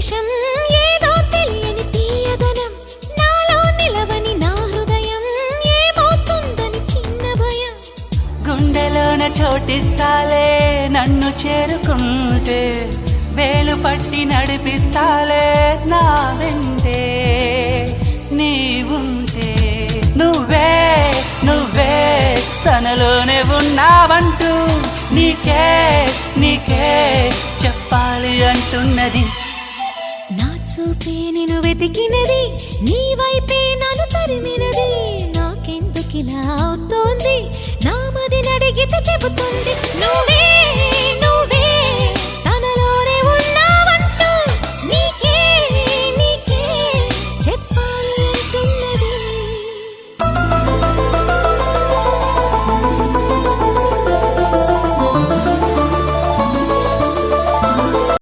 నిమిషం ఏదో తెలియని తీయదనం నాలో నిలవని నా హృదయం ఏమవుతుందని చిన్న భయం గుండెలోన చోటిస్తాలే నన్ను చేరుకుంటే వేలు పట్టి నడిపిస్తాలే నా వెంటే నీవుంటే నువ్వే నువ్వే తనలోనే ఉన్నావంటూ నీకే నీకే చెప్పాలి అంటున్నది నా చూపే నిన్ను వెతికినది నీ వైపే నన్ను తరిమినది నాకెందుకిలా అవుతోంది నా మది నడిగితే చెబుతుంది నువ్వు